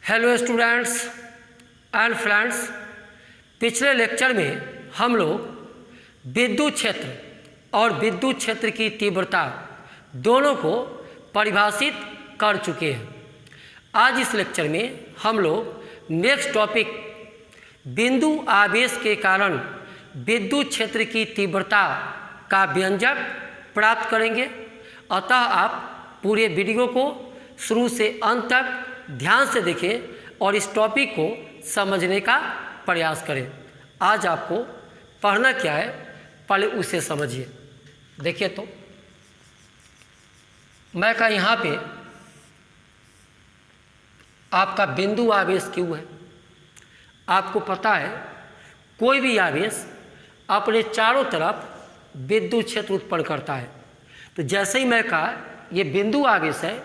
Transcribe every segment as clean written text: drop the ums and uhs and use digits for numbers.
Hello students and friends, पिछले lecture में हम लोग विद्युत क्षेत्र और विद्युत क्षेत्र की तीव्रता दोनों को परिभाषित कर चुके हैं। आज इस लेक्चर में हम लोग नेक्स्ट टॉपिक बिंदु आवेश के कारण विद्युत क्षेत्र की तीव्रता का व्यंजक प्राप्त करेंगे। अतः आप पूरे वीडियो को शुरू से अंत तक ध्यान से देखें और इस टॉपिक को समझने का प्रयास करें। आज आपको पढ़ना क्या है, पहले उसे समझिए। देखिए तो मैं का यहाँ पे आपका बिंदु आवेश क्यों है। आपको पता है कोई भी आवेश अपने चारों तरफ विद्युत क्षेत्र उत्पन्न करता है। तो जैसे ही मैं कहा ये बिंदु आवेश है,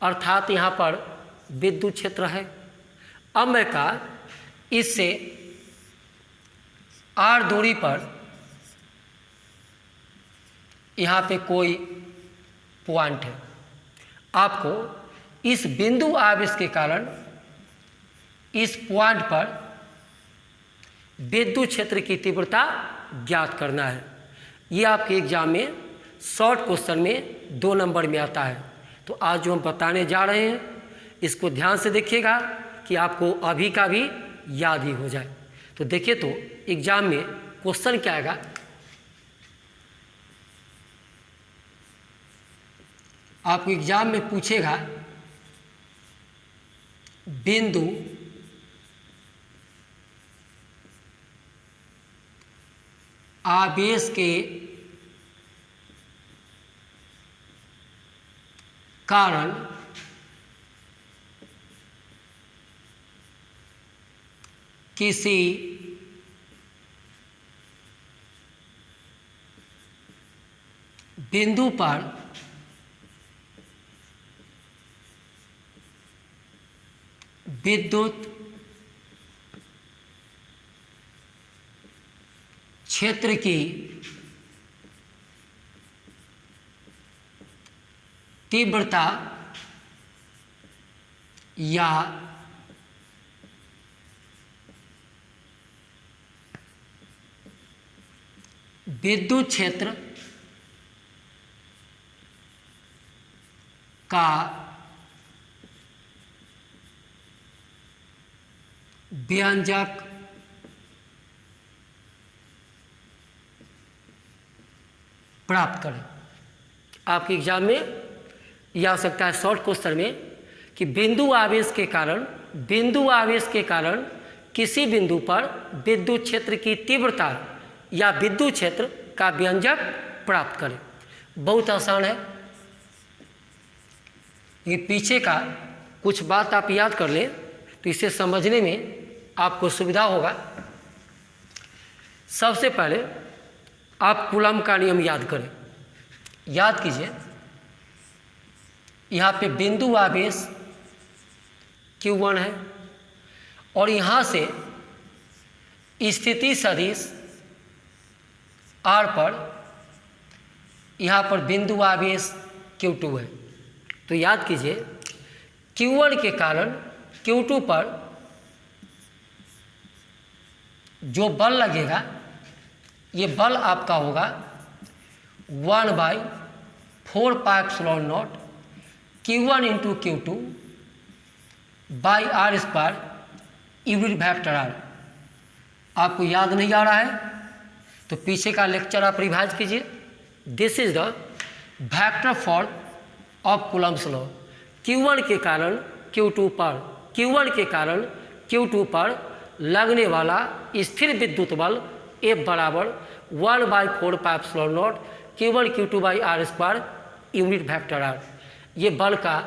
अर्थात यहाँ पर विद्युत क्षेत्र है। अब मैं कहा इससे r दूरी पर यहाँ पे कोई पॉइंट है। आपको इस बिंदु आवेश के कारण इस पॉइंट पर विद्युत क्षेत्र की तीव्रता ज्ञात करना है। ये आपके एग्जाम में शॉर्ट क्वेश्चन में 2 नंबर में आता है। तो आज जो हम बताने जा रहे हैं इसको ध्यान से देखिएगा कि आपको अभी का भी याद ही हो जाए। तो देखिए तो एग्जाम में क्वेश्चन क्या आएगा। आपको एग्जाम में पूछेगा बिंदु आवेश के कारण किसी बिंदु पर विद्युत क्षेत्र की तीव्रता या विद्युत क्षेत्र का व्यंजक प्राप्त करें। आपके एग्जाम में यह आ सकता है शॉर्ट क्वेश्चन में कि बिंदु आवेश के कारण किसी बिंदु पर विद्युत क्षेत्र की तीव्रता या विद्युत क्षेत्र का व्यंजक प्राप्त करें। बहुत आसान है। ये पीछे का कुछ बात आप याद कर लें तो इसे समझने में आपको सुविधा होगा। सबसे पहले आप कूलम का नियम याद करें। याद कीजिए, यहाँ पे बिंदु आवेश Q1 है और यहाँ से स्थिति सदिश R पर यहाँ पर बिंदु आवेश Q2 है। तो याद कीजिए Q1 के कारण Q2 पर जो बल लगेगा ये बल आपका होगा 1/4πε0 Q1 into Q2 by R square unit vector R। आपको याद नहीं आ रहा है तो पीछे का लेक्चर आप रिवाइज कीजिए। This is the vector form of Coulomb's law. Q1 के कारण Q2 पर लगने वाला स्थिर विद्युत बल F बराबर 1/4πε0 Q1 Q2 by R square unit vector R। ये बल का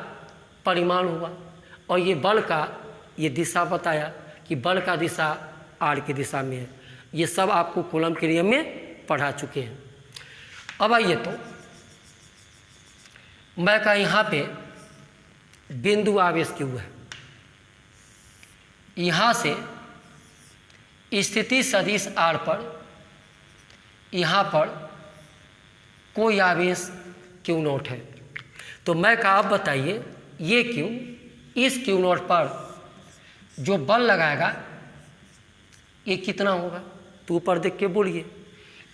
परिमाण हुआ और ये बल का ये दिशा बताया कि बल का दिशा R की दिशा में है। ये सब आपको कूलम के नियम में पढ़ा चुके हैं। अब आइए तो मैं का यहाँ पे बिंदु आवेश क्यों है। यहाँ से स्थिति सदिश R पर यहाँ पर कोई आवेश Q0 है। तो मैं कहा आप बताइए ये क्यों इस Q0 पर जो बल लगाएगा ये कितना होगा, तो ऊपर देख के बोलिए।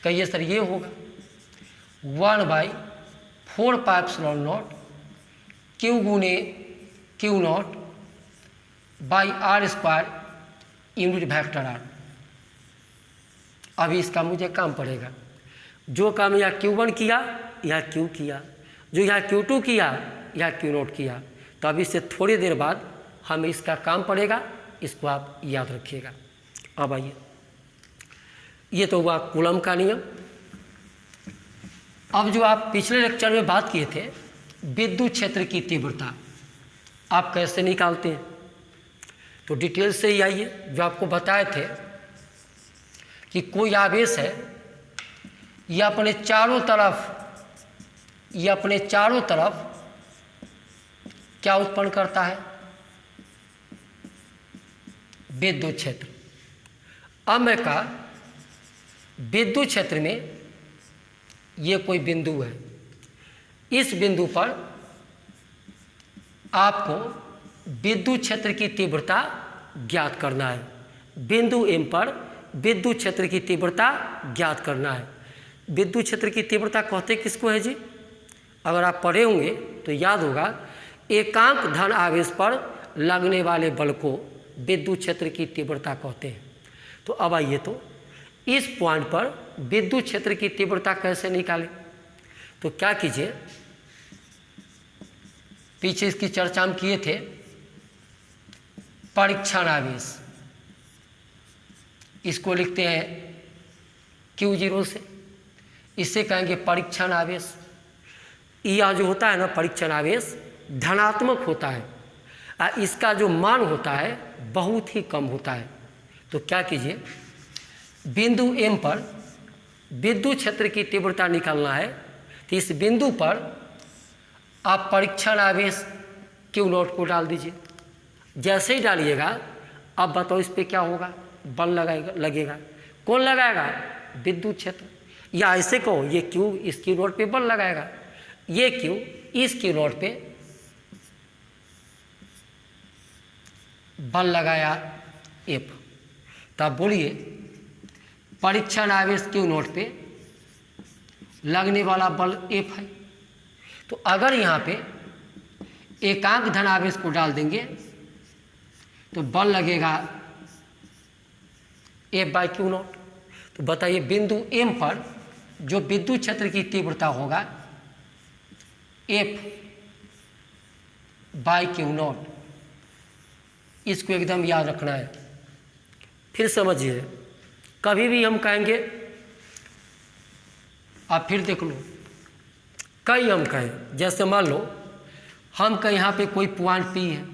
कहिए सर ये होगा 1/4πε0 क्यू गुने Q nought by R square unit vector R. अभी इसका मुझे काम पड़ेगा, जो काम यहाँ Q1 किया या Q किया, जो यहाँ Q2 किया या Q0 किया, तो अभी से थोड़ी देर बाद हमें इसका काम पड़ेगा, इसको आप याद रखिएगा। अब आइए, ये तो हुआ कूलम का नियम। अब जो आप पिछले लेक्चर में बात किए थे विद्युत क्षेत्र की तीव्रता आप कैसे निकालते हैं, तो डिटेल से ही आइए। जो आपको बताए थे कि कोई आवेश है, ये अपने चारों तरफ क्या उत्पन्न करता है, विद्युत क्षेत्र। अब मैं कहा विद्युत क्षेत्र में ये कोई बिंदु है, इस बिंदु पर आपको विद्युत क्षेत्र की तीव्रता ज्ञात करना है। बिंदु M पर विद्युत क्षेत्र की तीव्रता ज्ञात करना है। विद्युत क्षेत्र की तीव्रता कहते किसको है जी, अगर आप पढ़े होंगे तो याद होगा, एकांक धन आवेश पर लगने वाले बल को विद्युत क्षेत्र की तीव्रता कहते हैं। तो अब आइए, तो इस पॉइंट पर विद्युत क्षेत्र की तीव्रता कैसे निकालें, तो क्या कीजिए, पीछे इसकी चर्चा हम किए थे, परीक्षण आवेश, इसको लिखते हैं Q0 से, इससे कहेंगे परीक्षण आवेश। यह जो होता है ना परीक्षण आवेश धनात्मक होता है, और इसका जो मान होता है बहुत ही कम होता है। तो क्या कीजिए, बिंदु M पर विद्युत क्षेत्र की तीव्रता निकालना है, तो इस बिंदु पर आप परीक्षण आवेश Q0 को डाल दीजिए। जैसे ही डालिएगा, अब बताओ इस पर क्या होगा, बल लगेगा। कौन लगाएगा, विद्युत क्षेत्र। या ऐसे कहो, ये Q इस Q0 पे बल लगाएगा, ये Q इस Q0 पे बल लगाया F। तब बोलिए परीक्षण आवेश Q0 पे लगने वाला बल F है। तो अगर यहाँ पे एकांक धन आवेश को डाल देंगे तो बल लगेगा F/Q0। तो बताइए बिंदु M पर जो विद्युत क्षेत्र की तीव्रता होगा F/Q0, इसको एकदम याद रखना है। फिर समझिए, कभी भी हम कहेंगे, आप फिर देख लो, कई हम कहें, जैसे मान लो हम कहें यहाँ पे कोई पॉइंट P है,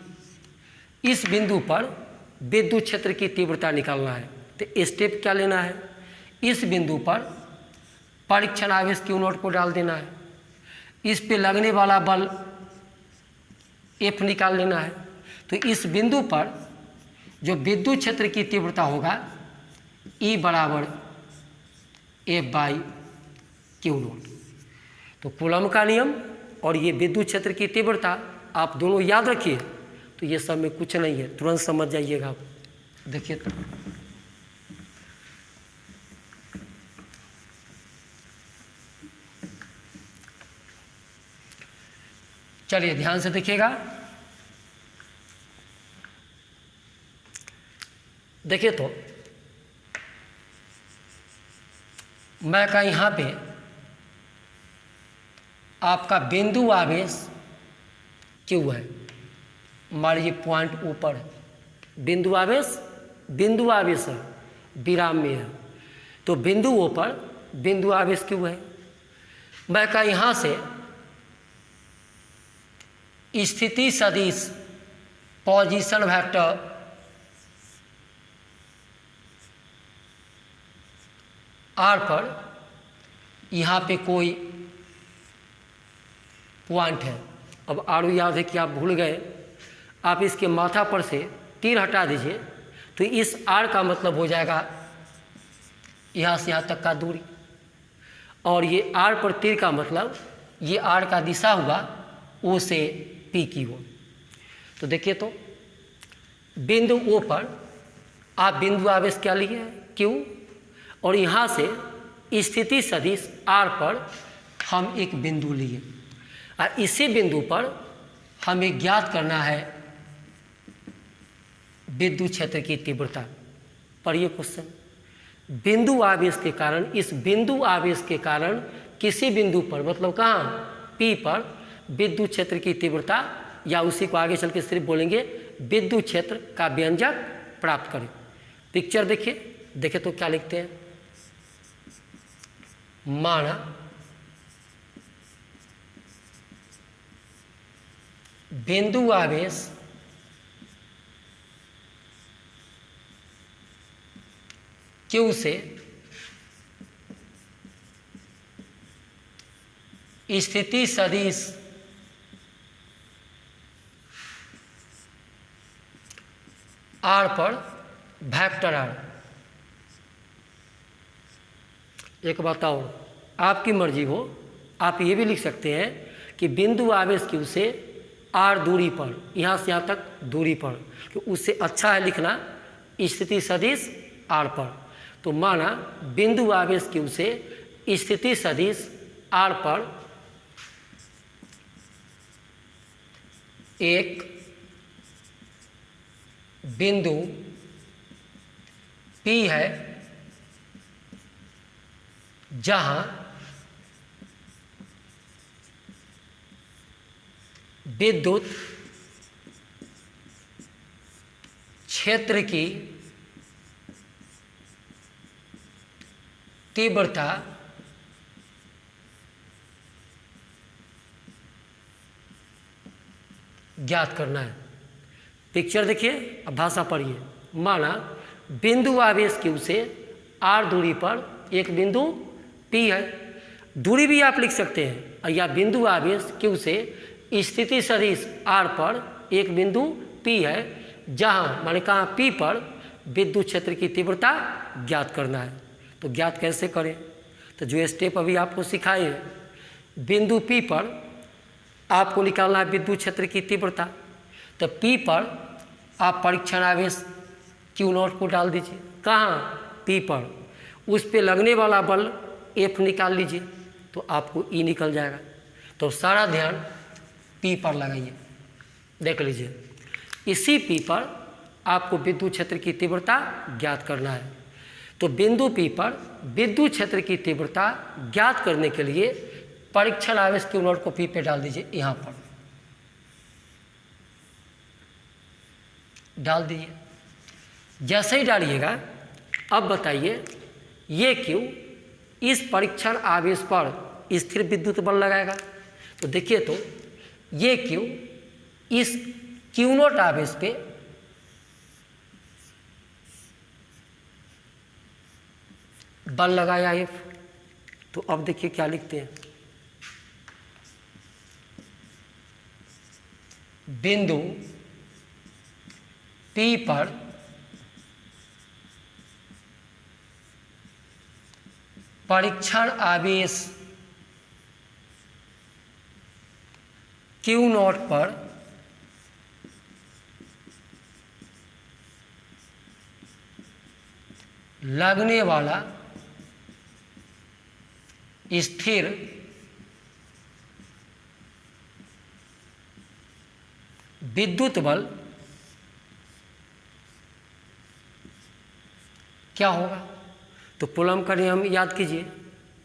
इस बिंदु पर विद्युत क्षेत्र की तीव्रता निकालना है, तो स्टेप क्या लेना है, इस बिंदु पर परीक्षण आवेश Q0 को डाल देना है, इस पे लगने वाला बल F निकाल लेना है। तो इस बिंदु पर जो विद्युत क्षेत्र की तीव्रता होगा E बराबर F/Q0। तो कूलम का नियम और ये विद्युत क्षेत्र की तीव्रता आप दोनों याद रखिए, तो ये सब में कुछ नहीं है, तुरंत समझ जाइएगा आप। देखिए तो चलिए ध्यान से देखिएगा। देखिए तो मैं कहा यहाँ पे आपका बिंदु आवेश Q है, मान लीजिए पॉइंट ऊपर है, बिंदु आवेश है, विराम में है, तो बिंदुओं पर बिंदु आवेश Q है। मैं कहा यहाँ से स्थिति सदिश पोजीशन वेक्टर R पर यहाँ पे कोई पॉइंट है। अब R याद है कि आप भूल गए, आप इसके माथा पर से तीर हटा दीजिए, तो इस R का मतलब हो जाएगा यहाँ से यहाँ तक का दूरी, और ये R पर तीर का मतलब ये R का दिशा हुआ O से P की ओर। तो देखिए तो बिंदु ओ पर आप बिंदु आवेश क्या लिए हैं, Q, और यहाँ से स्थिति सदिश R पर हम एक बिंदु लिए और इसी बिंदु पर हमें ज्ञात करना है विद्युत क्षेत्र की तीव्रता। पढ़िए क्वेश्चन। बिंदु आवेश के कारण, इस बिंदु आवेश के कारण किसी बिंदु पर, मतलब कहाँ, P पर विद्युत क्षेत्र की तीव्रता, या उसी को आगे चल के सिर्फ बोलेंगे विद्युत क्षेत्र का व्यंजक प्राप्त करें। पिक्चर देखिए तो क्या लिखते हैं। माना बिंदु आवेश Q से स्थिति सदिश R पर वेक्टर R। एक बताओ, आपकी मर्जी हो, आप ये भी लिख सकते हैं कि बिंदु आवेश Q से R दूरी पर, यहाँ से यहाँ तक दूरी पर, कि उससे अच्छा है लिखना स्थिति सदिश R पर। तो माना बिंदु आवेश Q से स्थिति सदिश R पर एक बिंदु P है जहां विद्युत क्षेत्र की तीव्रता ज्ञात करना है। पिक्चर देखिए, अब भाषा पढ़िए। माना बिंदु आवेश Q से R दूरी पर एक बिंदु P है, दूरी भी आप लिख सकते हैं, या बिंदु आवेश Q से स्थिति सदिश R पर एक बिंदु P है जहां, माने कहाँ, P पर विद्युत क्षेत्र की तीव्रता ज्ञात करना है। तो ज्ञात कैसे करें, तो जो स्टेप अभी आपको सिखाए हैं, बिंदु P पर आपको निकालना है विद्युत क्षेत्र की तीव्रता। तो P पर आप परीक्षण आवेश Q0 को डाल दीजिए, कहाँ, P पर, उस पे लगने वाला बल F निकाल लीजिए, तो आपको E निकल जाएगा। तो सारा ध्यान P पर लगाइए, देख लीजिए। इसी P पर आपको विद्युत क्षेत्र की तीव्रता ज्ञात करना है। तो बिंदु P पर विद्युत क्षेत्र की तीव्रता ज्ञात करने के लिए परीक्षण आवेश Q0 को P पे डाल दीजिए, यहाँ पर डाल दीजिए। जैसे ही डालिएगा, अब बताइए ये Q इस परीक्षण आवेश पर स्थिर विद्युत बल लगाएगा। तो देखिए, तो ये Q इस Q0 आवेश पे बल लगाया F। तो अब देखिए क्या लिखते हैं, बिंदु P पर परीक्षण आवेश Q0 पर लगने वाला स्थिर विद्युत बल क्या होगा। तो कूलम का नियम याद कीजिए,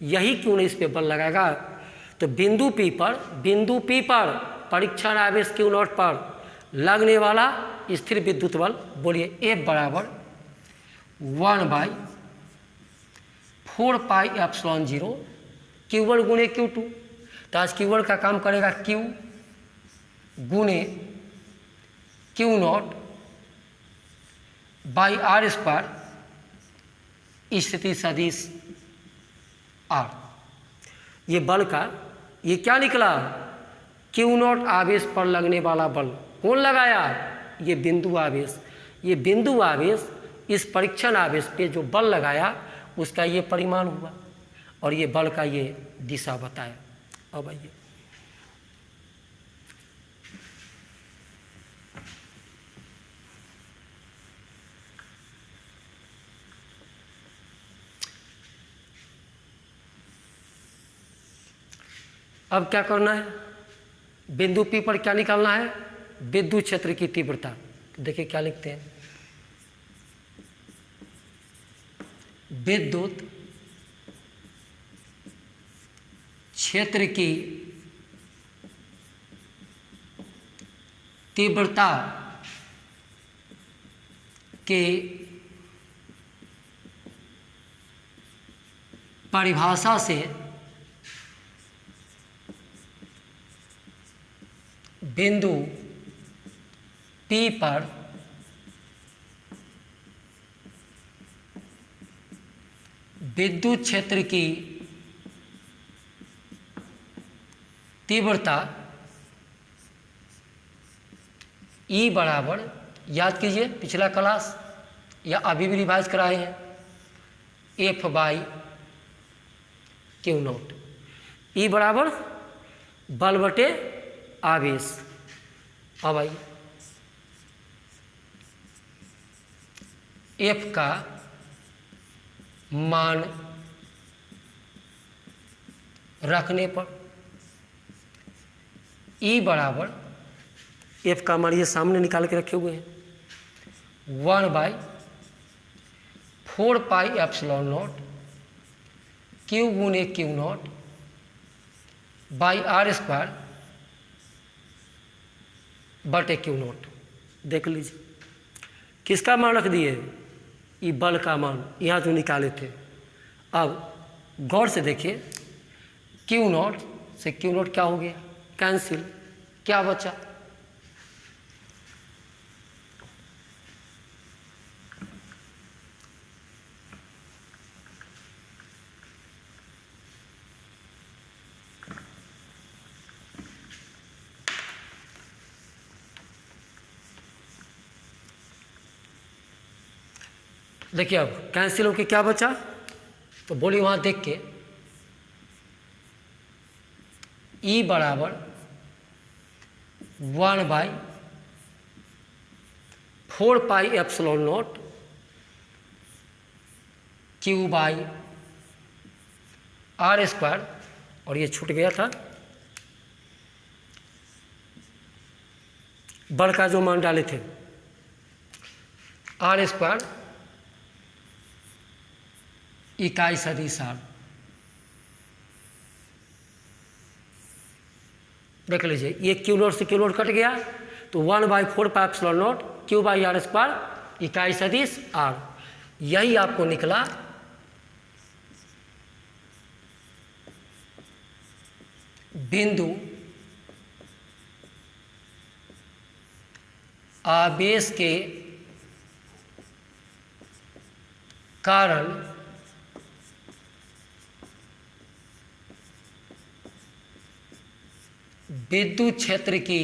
यही क्यों नहीं इस पे बल लगाएगा। तो बिंदु P पर परीक्षण आवेश Q0 पर लगने वाला स्थिर विद्युत बल, बोलिए F बराबर 1/4πε0 Q1 गुणे Q2। तो आज Q1 का काम करेगा Q गुणे Q0 बाई R स्क्वायर स्थिति सदिश R। ये बल का, ये क्या निकला, Q0 आवेश पर लगने वाला बल कौन लगाया, ये बिंदु आवेश। ये बिंदु आवेश इस परीक्षण आवेश पे जो बल लगाया उसका ये परिमाण हुआ, और ये बल का ये दिशा बताया। अब आइए, अब क्या करना है, बिंदु P पर क्या निकालना है, विद्युत क्षेत्र की तीव्रता। तो देखिए क्या लिखते हैं, विद्युत क्षेत्र की तीव्रता के परिभाषा से बिंदु P पर विद्युत क्षेत्र की तीव्रता E बराबर, याद कीजिए पिछला क्लास या अभी भी रिवाइज कराए हैं, F/Q0। E बराबर बल बटे आवेश। अब आइए F का मान रखने पर E बराबर, F का मान ये सामने निकाल के रखे हुए हैं, 1/4πε0 Q गुने Q0 बाई R² बटे Q0। देख लीजिए किसका मान रख दिए, ये बल का मान यहाँ जो निकाले थे। अब गौर से देखिए, Q0 से Q0 क्या हो गया, कैंसिल, क्या बचा, देखिए अब कैंसिल होके क्या बचा, तो बोली वहाँ देख के, E बराबर 1/4πε0 Q/R², और ये छूट गया था, बल का जो मान डाले थे R² इकाई सदिश R। देख लीजिए ये Q0 से Q0 कट गया, तो 1/4πε0 Q/R² इकाई सदिश R। यही आपको निकला बिंदु आवेश के कारण विद्युत क्षेत्र की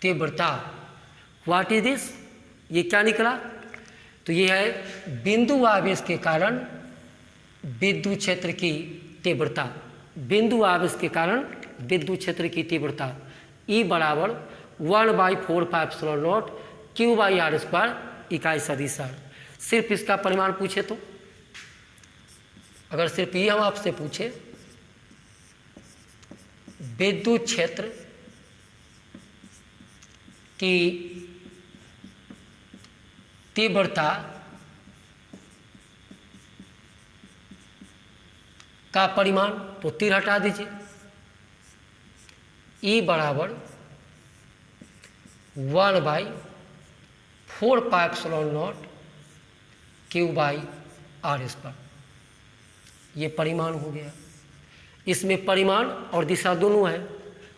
तीव्रता। व्हाट इज दिस, ये क्या निकला, तो ये है बिंदु आवेश के कारण विद्युत क्षेत्र की तीव्रता। बिंदु आवेश के कारण विद्युत क्षेत्र की तीव्रता E बराबर 1/4πε0 Q/R² इकाई सदिश R। सिर्फ इसका परिमाण पूछे तो, अगर सिर्फ ये हम आपसे पूछे विद्युत क्षेत्र की तीव्रता का परिमाण, तो तीर हटा दीजिए, E बराबर 1/4πε0 Q/R²। ये परिमाण हो गया। इसमें परिमाण और दिशा दोनों है,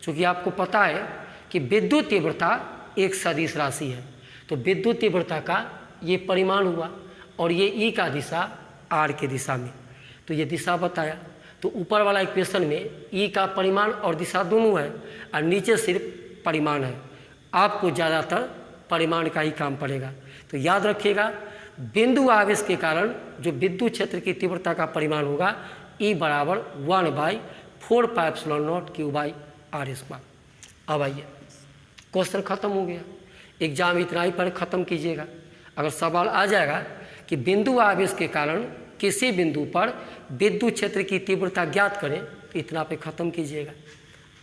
क्योंकि आपको पता है कि विद्युत तीव्रता एक सदिश राशि है, तो विद्युत तीव्रता का ये परिमाण हुआ और ये E का दिशा R की दिशा में, तो ये दिशा बताया। तो ऊपर वाला इक्वेशन में E का परिमाण और दिशा दोनों है और नीचे सिर्फ परिमाण है। आपको ज़्यादातर परिमाण का ही काम पड़ेगा। तो याद रखिएगा, बिंदु आवेश के कारण जो विद्युत क्षेत्र की तीव्रता का परिमाण होगा E बराबर 1/4πε0 Q/R²। अब आइए क्वेश्चन खत्म हो गया। एग्जाम इतना ही पर ख़त्म कीजिएगा। अगर सवाल आ जाएगा कि बिंदु आवेश के कारण किसी बिंदु पर विद्युत क्षेत्र की तीव्रता ज्ञात करें, तो इतना पे ख़त्म कीजिएगा।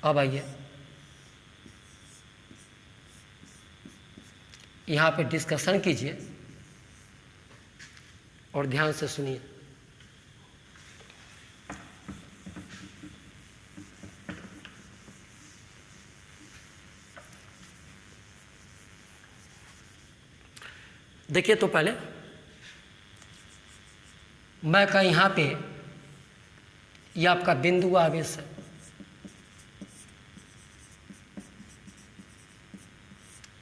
अब आइए यहाँ पे डिस्कशन कीजिए और ध्यान से सुनिए। देखिए, तो पहले मैं का यहाँ पे ये आपका बिंदु आवेश है,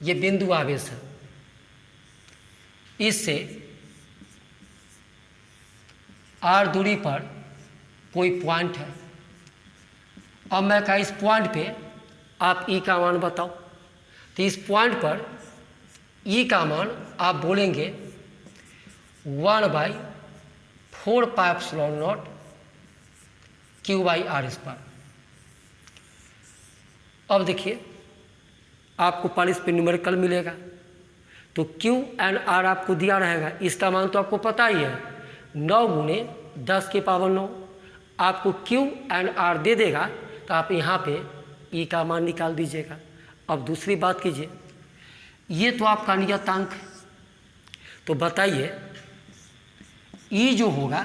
ये बिंदु आवेश है। इससे r दूरी पर कोई पॉइंट है। अब मैं कहा इस पॉइंट पे आप E का मान बताओ। तो इस पॉइंट पर E का मान आप बोलेंगे 1/4πε0 Q/r²। अब देखिए, आपको पर इस पे न्यूमेरिकल मिलेगा, तो Q एंड R आपको दिया रहेगा। इसका मान तो आपको पता ही है, 9 × 10⁹ आपको Q एंड R दे देगा, तो आप यहाँ पे E का मान निकाल दीजिएगा। अब दूसरी बात कीजिए, ये तो आपका नियतांक है, तो बताइए E जो होगा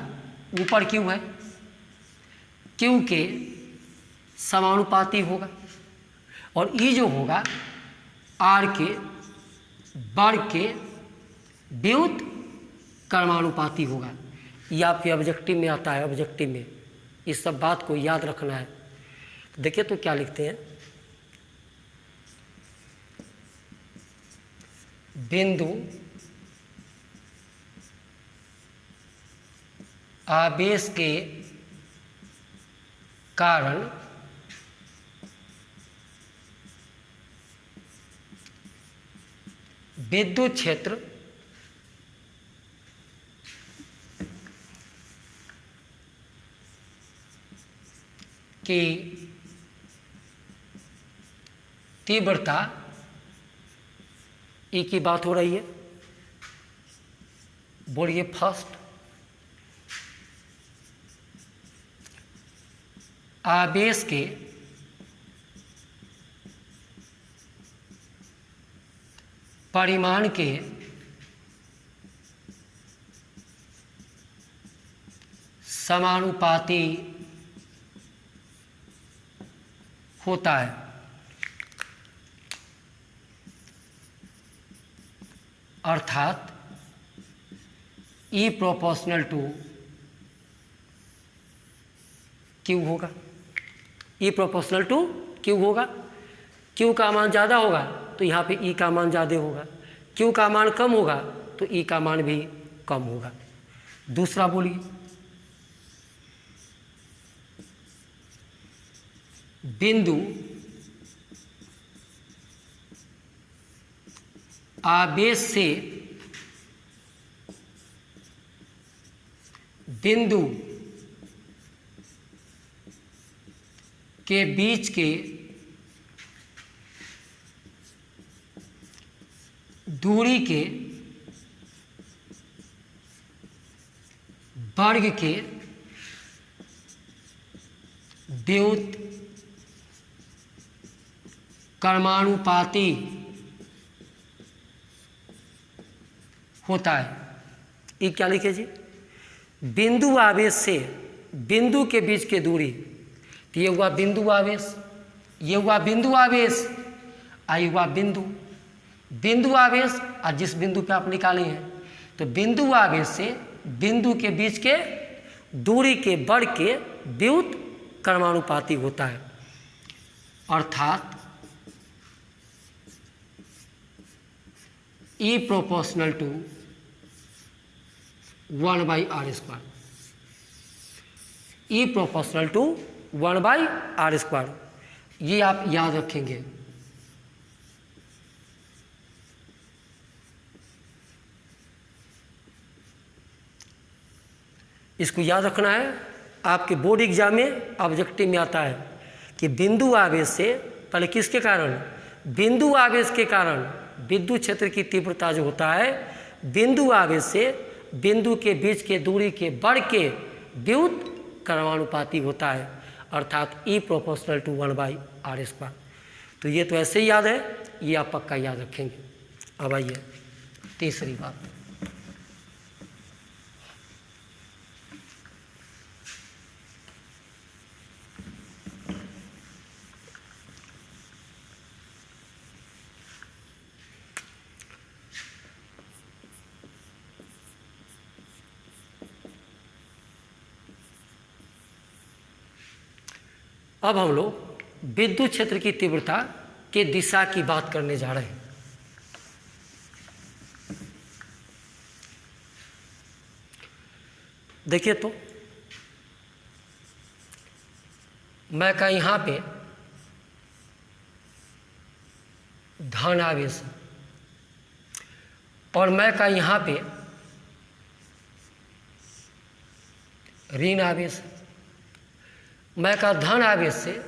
ऊपर Q है, Q के समानुपाती होगा, और E जो होगा R के वर्ग के व्युत कर्मानुपाती होगा। ये आपके ऑब्जेक्टिव में आता है, ऑब्जेक्टिव में इस सब बात को याद रखना है। तो देखिए, तो क्या लिखते हैं, बिंदु आवेश के कारण विद्युत क्षेत्र की तीव्रता E की बात हो रही है, बोलिए फर्स्ट, आवेश के परिमाण के समानुपाती होता है। अर्थात E प्रोपोर्शनल टू Q होगा। E प्रोपोर्शनल टू Q होगा। Q का मान ज़्यादा होगा तो यहाँ पे E का मान ज़्यादा होगा, Q का मान कम होगा तो E का मान भी कम होगा। दूसरा बोलिए, बिंदु आवेश से बिंदु के बीच के दूरी के वर्ग के व्युत कर्मानुपाती होता है। ये क्या लिखे जी, बिंदु आवेश से बिंदु के बीच की दूरी, तो ये हुआ बिंदु आवेश, ये हुआ बिंदु आवेश, आई हुआ बिंदु, बिंदु आवेश और जिस बिंदु पे आप निकाले हैं, तो बिंदु आवेश से बिंदु के बीच के दूरी के वर्ग के व्युत कर्मानुपाती होता है। अर्थात E proportional to 1/r², E proportional to 1/r², ये आप याद रखेंगे। इसको याद रखना है, आपके बोर्ड एग्जाम में ऑब्जेक्टिव में आता है कि बिंदु आवेश से पहले किसके कारण, बिंदु आवेश के कारण विद्युत क्षेत्र की तीव्रता जो होता है, बिंदु आवेश से बिंदु के बीच के दूरी के बढ़ के व्युत क्रमानुपाती होता है, अर्थात E प्रोपोर्शनल टू 1/r²। तो ये तो ऐसे ही याद है, ये आप पक्का याद रखेंगे। अब आइए तीसरी बात, अब हम लोग विद्युत क्षेत्र की तीव्रता के दिशा की बात करने जा रहे हैं। देखिए तो मैं का यहाँ पे धन आवेश और मैं का यहाँ पे ऋण आवेश, मैं का धन आवेश से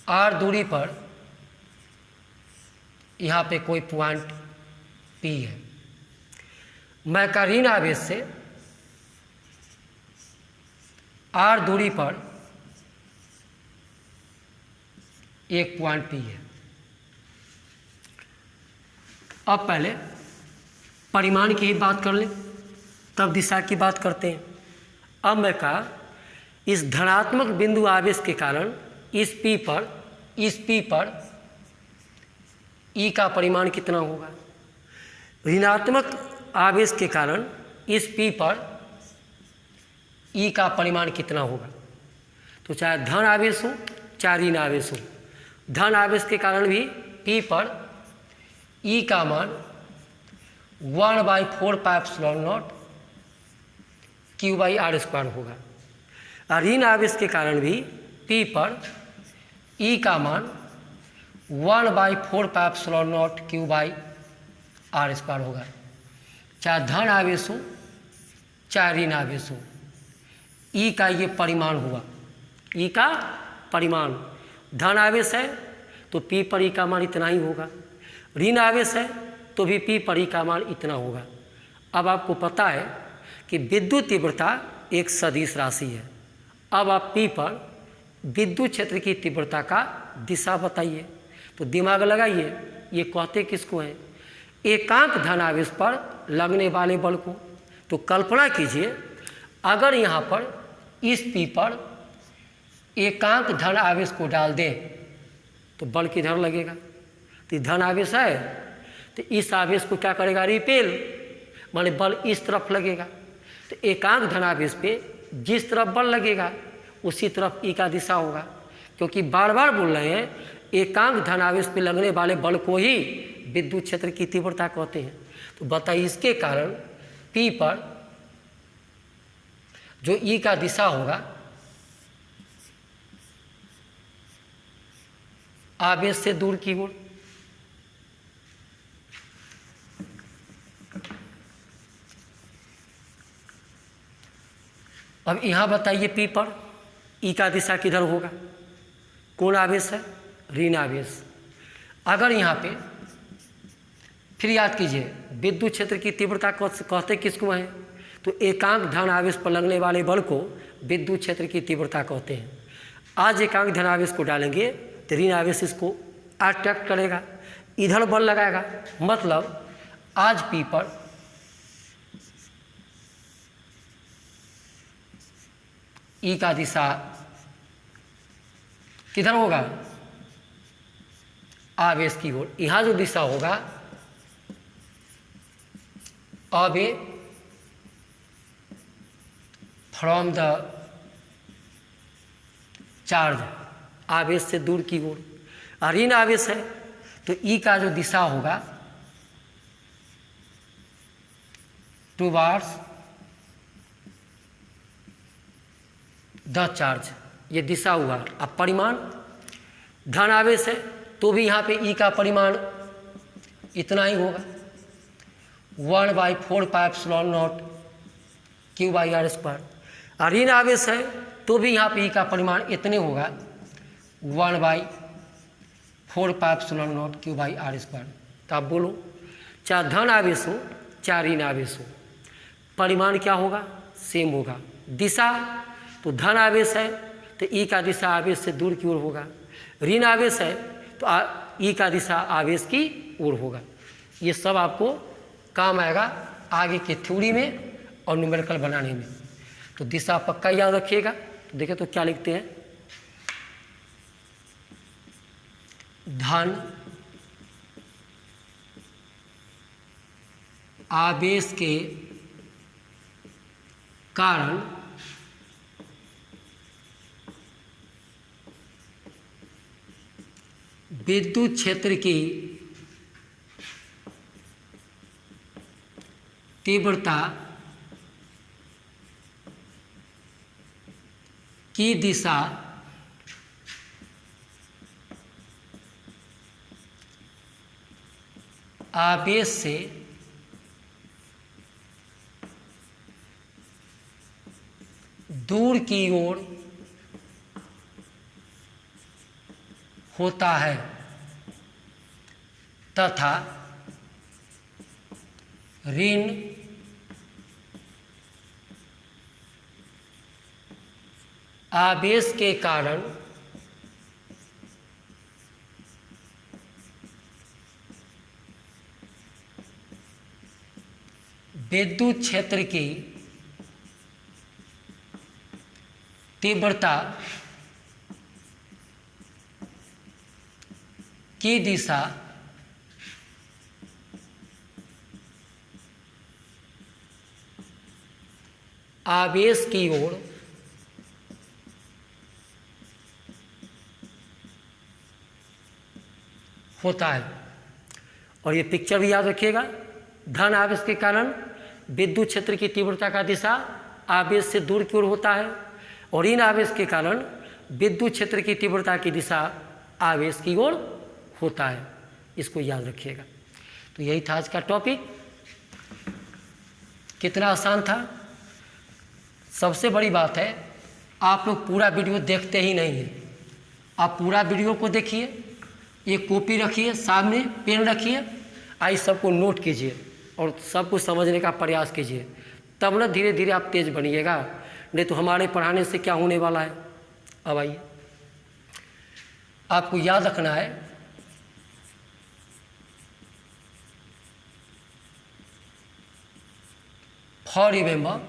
r दूरी पर यहाँ पे कोई पॉइंट P है, मैं का ऋण आवेश से r दूरी पर एक पॉइंट P है। अब पहले परिमाण की ही बात कर लें, तब दिशा की बात करते हैं। अब मैं कहा इस धनात्मक बिंदु आवेश के कारण इस P पर E का परिमाण कितना होगा, ऋणात्मक आवेश के कारण इस P पर E का परिमाण कितना होगा। तो चाहे धन आवेश हो चाहे ऋण आवेश हो, धन आवेश के कारण भी P पर E का मान 1/4πε0 Q/r² होगा, और ऋण आवेश के कारण भी P पर E का मान 1/4πε0 Q/r² होगा। चाहे धन आवेश हो चाहे ऋण आवेश हो, E का ये परिमाण हुआ, E का परिमाण। धन आवेश है तो P पर E का मान इतना ही होगा, ऋण आवेश है तो भी P पर E का मान इतना होगा। अब आपको पता है कि विद्युत तीव्रता एक सदिश राशि है। अब आप P पर विद्युत क्षेत्र की तीव्रता का दिशा बताइए, तो दिमाग लगाइए, ये कहते किसको हैं, एकांक धन आवेश पर लगने वाले बल को। तो कल्पना कीजिए अगर यहाँ पर इस P पर एकांक धन आवेश को डाल दें तो बल किधर लगेगा, तो धन आवेश है तो इस आवेश को क्या करेगा, रिपेल, माने बल इस तरफ लगेगा। तो एकांक धनावेश पे जिस तरफ बल लगेगा उसी तरफ E का दिशा होगा, क्योंकि बार बार बोल रहे हैं एकांक धनावेश पे लगने वाले बल को ही विद्युत क्षेत्र की तीव्रता कहते हैं। तो बताइए इसके कारण P पर जो E का दिशा होगा आवेश से दूर की ओर, अब यहाँ बताइए P पर E का दिशा किधर होगा, कौन आवेश है, ऋण आवेश। अगर यहाँ पे फिर याद कीजिए विद्युत क्षेत्र की तीव्रता कहते किसको हैं, तो एकांक धन आवेश पर लगने वाले बल को विद्युत क्षेत्र की तीव्रता कहते हैं। आज एकांक धन आवेश को डालेंगे तो ऋण आवेश इसको अट्रैक्ट करेगा, इधर बल लगाएगा, मतलब आज P पर E का दिशा किधर होगा, आवेश की ओर। यहाँ जो दिशा होगा अवे फ्रॉम द चार्ज, आवेश से दूर की ओर। ऋण आवेश है तो E का जो दिशा होगा टुवार्ड्स द चार्ज, ये दिशा हुआ। अब परिमाण धन आवेश है तो भी यहाँ पे E का परिमाण इतना ही होगा 1/4πε0 Q/r²। ऋण आवेश है तो भी यहाँ पे E का परिमाण इतने होगा 1/4πε0 Q/r²। तो आप बोलो चाहे धन आवेश हो चाहे ऋण आवेश हो, परिमाण क्या होगा? सेम होगा। दिशा तो धन आवेश है तो ई का दिशा आवेश से दूर की ओर होगा, ऋण आवेश है तो ई का दिशा आवेश की ओर होगा। ये सब आपको काम आएगा आगे के थ्योरी में और न्यूमेरिकल बनाने में। तो दिशा पक्का याद रखिएगा। तो देखिए तो क्या लिखते हैं, धन आवेश के कारण विद्युत क्षेत्र की तीव्रता की दिशा आवेश से दूर की ओर होता है तथा ऋण आवेश के कारण विद्युत क्षेत्र की तीव्रता की दिशा आवेश की ओर होता है। और ये पिक्चर भी याद रखिएगा, धन आवेश के कारण विद्युत क्षेत्र की तीव्रता का दिशा आवेश से दूर की ओर होता है और ऋण आवेश के कारण विद्युत क्षेत्र की तीव्रता की दिशा आवेश की ओर होता है। इसको याद रखिएगा। तो यही था आज का टॉपिक। कितना आसान था। सबसे बड़ी बात है आप लोग पूरा वीडियो देखते ही नहीं हैं। आप पूरा वीडियो को देखिए, एक कॉपी रखिए सामने, पेन रखिए, आई सबको नोट कीजिए और सबको समझने का प्रयास कीजिए, तब ना धीरे धीरे आप तेज बनिएगा। नहीं तो हमारे पढ़ाने से क्या होने वाला है। अब आइए, आपको याद रखना है फॉर रिमेंबर,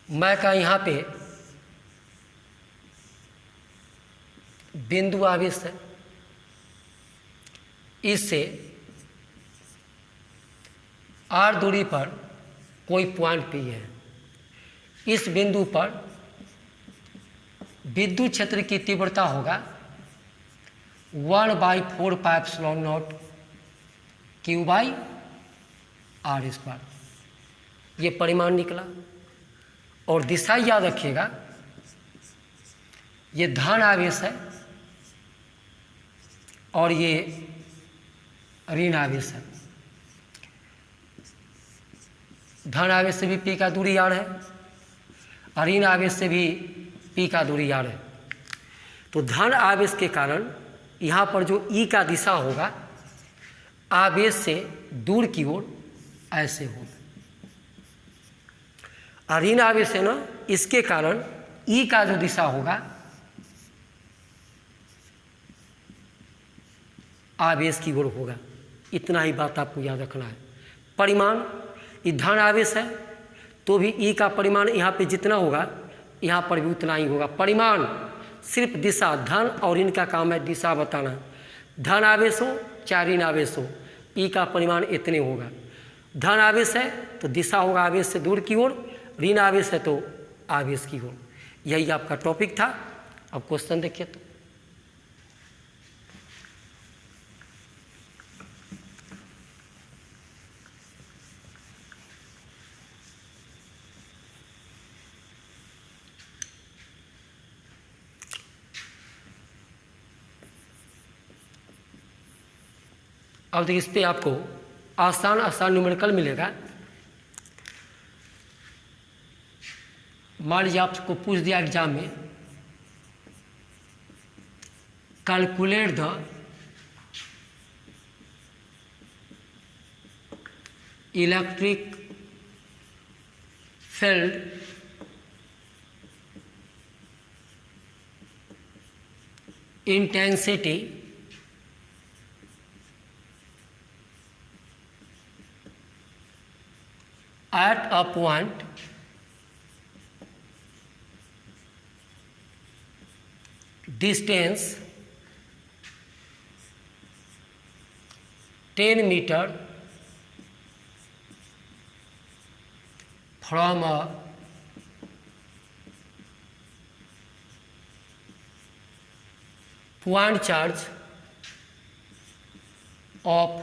मैं का यहाँ पे बिंदु आवेश है, इससे r दूरी पर कोई पॉइंट P है। इस बिंदु पर विद्युत क्षेत्र की तीव्रता होगा 1/4πε0 Q/r²। ये परिमाण निकला। और दिशा याद रखिएगा, ये धन आवेश है और ये ऋण आवेश है। धन आवेश से भी P का दूरी r है और ऋण आवेश से भी P का दूरी r है। तो धन आवेश के कारण यहाँ पर जो E का दिशा होगा आवेश से दूर की ओर ऐसे होगा। और ऋण आवेश है ना, इसके कारण E का जो दिशा होगा आवेश की ओर होगा। इतना ही बात आपको याद रखना है। परिमाण, ये धन आवेश है तो भी E का परिमाण यहाँ पे जितना होगा यहाँ पर भी उतना ही होगा। परिमाण सिर्फ दिशा, धन और ऋण का काम है दिशा बताना। धन आवेश हो चाहे ऋण आवेश हो, E का परिमाण इतने होगा। धन आवेश है तो दिशा होगा आवेश से दूर की ओर, ऋण आवेश है तो आवेश की ओर। यही आपका टॉपिक था। अब क्वेश्चन देखिए तो अब देखिए, इस पर आपको आसान आसान न्यूमेरिकल मिलेगा। मान लीजिए आपको पूछ दिया एग्जाम में, calculate the electric field intensity at a point distance 10 meter from a point charge of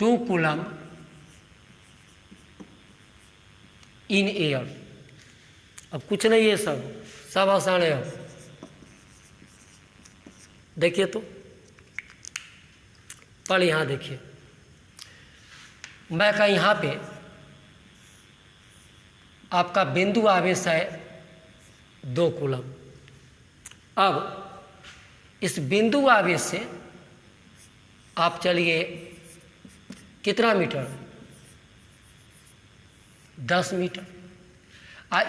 2 coulomb in air। अब कुछ नहीं है, सब आसान है। अब देखिए तो पहले यहाँ देखिए, मैं का यहाँ पे आपका बिंदु आवेश है 2 कूलम। अब इस बिंदु आवेश से आप चलिए कितना मीटर, 10 मीटर।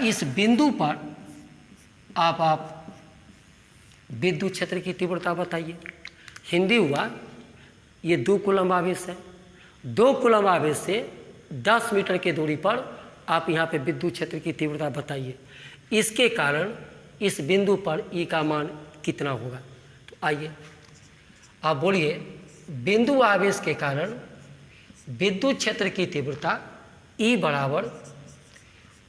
इस बिंदु पर आप विद्युत क्षेत्र की तीव्रता बताइए। हिंदी हुआ, ये 2 कूलम आवेश है। 2 कूलम आवेश से 10 मीटर की दूरी पर आप यहाँ पे विद्युत क्षेत्र की तीव्रता बताइए। इसके कारण इस बिंदु पर ई का मान कितना होगा। तो आइए आप बोलिए, बिंदु आवेश के कारण विद्युत क्षेत्र की तीव्रता ई बराबर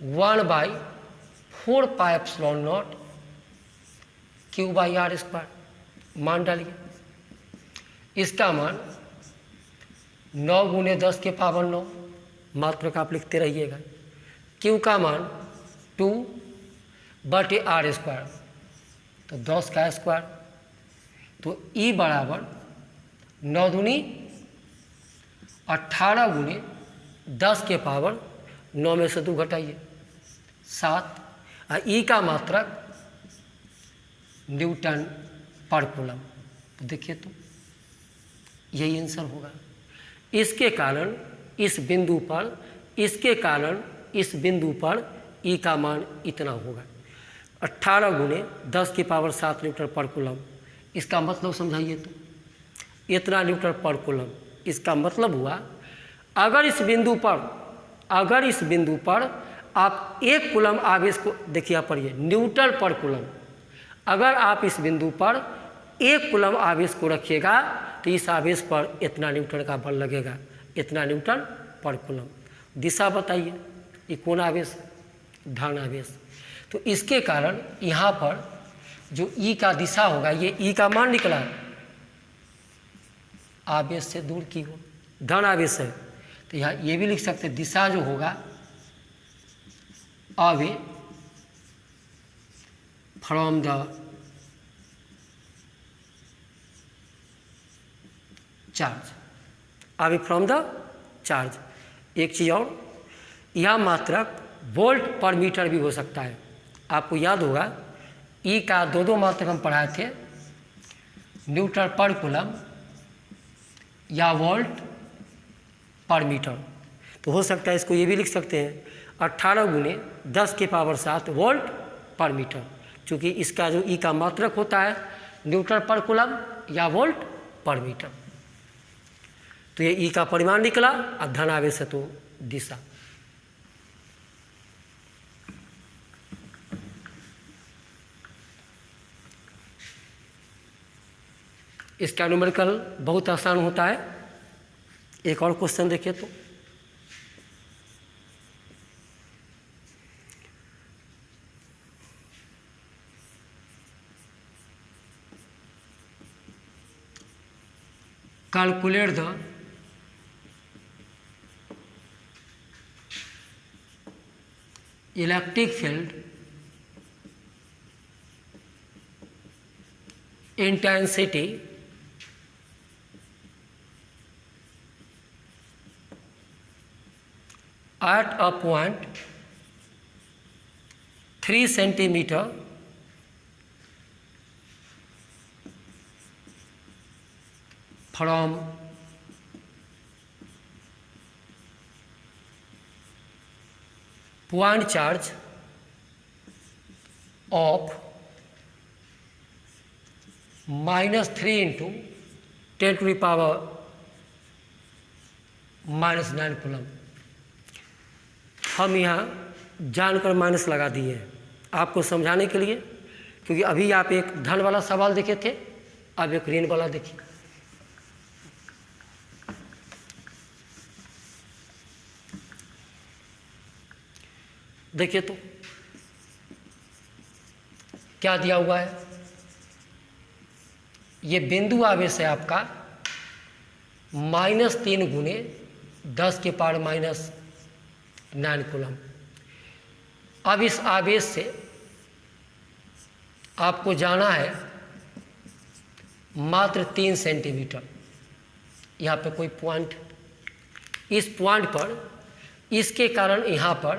1/4 पाई एप्सिलॉन नॉट Q/r²। मान डालिए, इसका मान 9 × 10⁻⁹ मात्रक आप लिखते रहिएगा। Q का मान 2/r², तो 10 का स्क्वायर। तो E बराबर 9 दूनी 18 × 10⁻⁹ में से 2 घटाइए 7। ई का मात्रक न्यूटन पर कूलम। तो देखिए तो यही आंसर होगा। इसके कारण इस बिंदु पर, इसके कारण इस बिंदु पर ई का मान इतना होगा, 18 × 10⁻⁷ न्यूटन पर कूलम। इसका मतलब समझाइए तो, इतना न्यूटन पर कूलम। इसका मतलब हुआ, अगर इस बिंदु पर आप 1 कूलम आवेश को, देखिए आप पढ़िए, न्यूटन पर कूलम। अगर आप इस बिंदु पर 1 कूलम आवेश को रखिएगा तो इस आवेश पर इतना न्यूटन का बल लगेगा, इतना न्यूटन पर कूलम। दिशा बताइए, ये कौन आवेश, धन आवेश। तो इसके कारण यहाँ पर जो ई का दिशा होगा, ये ई का मान निकला आवेश से दूर की हो, धन आवेश है। तो यहाँ ये भी लिख सकते, दिशा जो होगा away from the charge, away from the charge. एक चीज़ और, यह मात्रक वोल्ट पर मीटर भी हो सकता है। आपको याद होगा ई का 2 मात्रक हम पढ़ाए थे, न्यूटन पर कूलम या वोल्ट पर मीटर। तो हो सकता है इसको ये भी लिख सकते हैं 18 × 10⁻⁷ वोल्ट पर मीटर, क्योंकि इसका जो ई का मात्रक होता है न्यूटन पर कूलम या वोल्ट पर मीटर। तो ये ई का परिमाण निकला और धन आवेश है तो दिशा। इसका न्यूमेरिकल बहुत आसान होता है। एक और क्वेश्चन देखिए तो, calculate the electric field intensity at a point 3 centimeter from point charge of -3 × 10⁻⁹ coulomb. हम यहाँ जानकर माइनस लगा दिए हैं आपको समझाने के लिए, क्योंकि अभी आप एक धन वाला सवाल देखे थे, अब एक ऋण वाला देखिए। देखिए तो क्या दिया हुआ है, ये बिंदु आवेश है आपका -3 × 10⁻⁹ कूलम। अब इस आवेश से आपको जाना है मात्र 3 सेंटीमीटर। यहाँ पे कोई पॉइंट, इस पॉइंट पर, इसके कारण यहाँ पर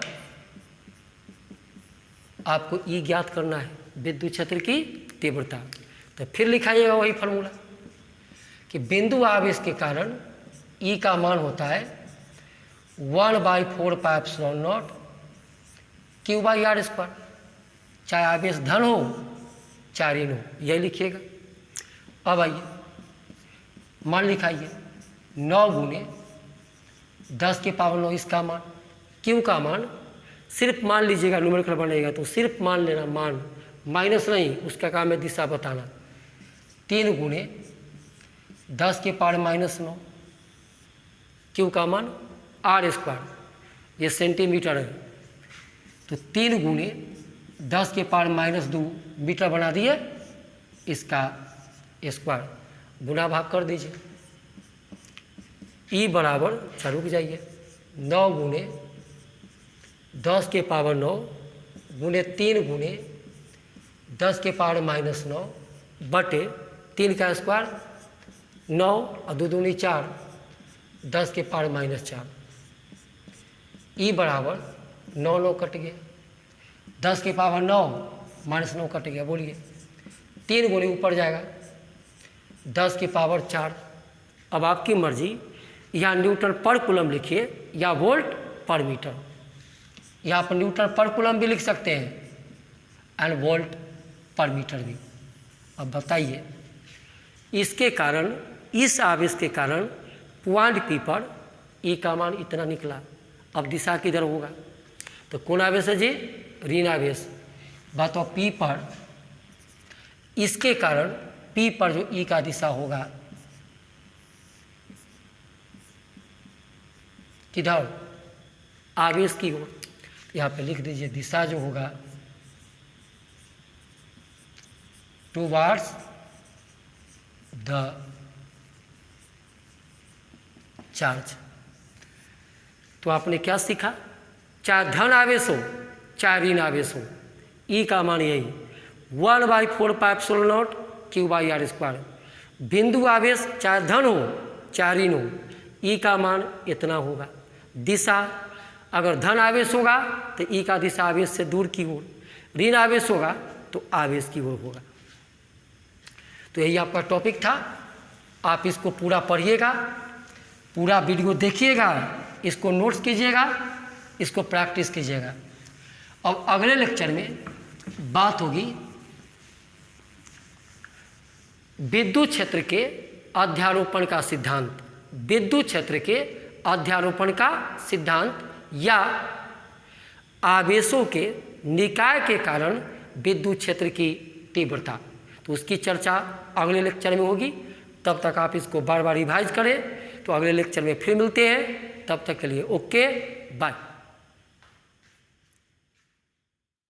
आपको E ज्ञात करना है, विद्युत क्षेत्र की तीव्रता। तो फिर लिखाइएगा वही फार्मूला कि बिंदु आवेश के कारण E का मान होता है 1/4πε0 Q/r², चाहे आवेश धन हो चाहे ऋण हो, यही लिखिएगा। अब आइए मान लिखाइए 9 × 10⁻⁹ इसका मान, Q का मान सिर्फ मान लीजिएगा, न्यूमेरिकल बनेगा तो सिर्फ मान लेना, मान माइनस नहीं, उसका काम है दिशा बताना। 3 × 10⁻⁹ Q का मान r², ये सेंटीमीटर है, तो 3 × 10⁻⁻2 मीटर बना दिए, इसका स्क्वायर गुना भाग कर दीजिए। E बराबर, रुक जाइए, 9 × 10⁻9 × 3 × 10⁻⁹ बटे 3 का स्क्वायर 9 और 2 दूनी 4, 10⁻⁻4। E बराबर 9 9 कट गया, 10⁻9 -9 कट गया, बोलिए 3 × ऊपर जाएगा 10⁻4। अब आपकी मर्जी, यहाँ न्यूटन पर कूलम लिखिए या वोल्ट पर मीटर, यहाँ पर न्यूटन पर कूलम भी लिख सकते हैं एंड वोल्ट पर मीटर भी। अब बताइए, इसके कारण, इस आवेश के कारण पॉइंट P पर E का मान इतना निकला। अब दिशा किधर होगा, तो कौन आवेश है जी, ऋण आवेश। बताओ P पर, इसके कारण P पर जो E का दिशा होगा किधर, आवेश की ओर। यहाँ पे लिख दीजिए दिशा जो होगा टुवार्ड्स द चार्ज। तो आपने क्या सीखा, चाहे धन आवेश हो चाहे ऋण आवेश हो, E का मान यही 1/4πε0 Q/r²। बिंदु आवेश चाहे धन हो चाहे ऋण हो, E का मान इतना होगा। दिशा, अगर धन आवेश होगा तो E का दिशा आवेश से दूर की ओर, ऋण आवेश होगा तो आवेश की ओर होगा। तो यही आपका टॉपिक था। आप इसको पूरा पढ़िएगा, पूरा वीडियो देखिएगा, इसको नोट्स कीजिएगा, इसको प्रैक्टिस कीजिएगा। अब अगले लेक्चर में बात होगी विद्युत क्षेत्र के अध्यारोपण का सिद्धांत, विद्युत क्षेत्र के अध्यारोपण का सिद्धांत या आवेशों के निकाय के कारण विद्युत क्षेत्र की तीव्रता। तो उसकी चर्चा अगले लेक्चर में होगी। तब तक आप इसको बार बार रिवाइज करें। तो अगले लेक्चर में फिर मिलते हैं, तब तक के लिए ओके बाय।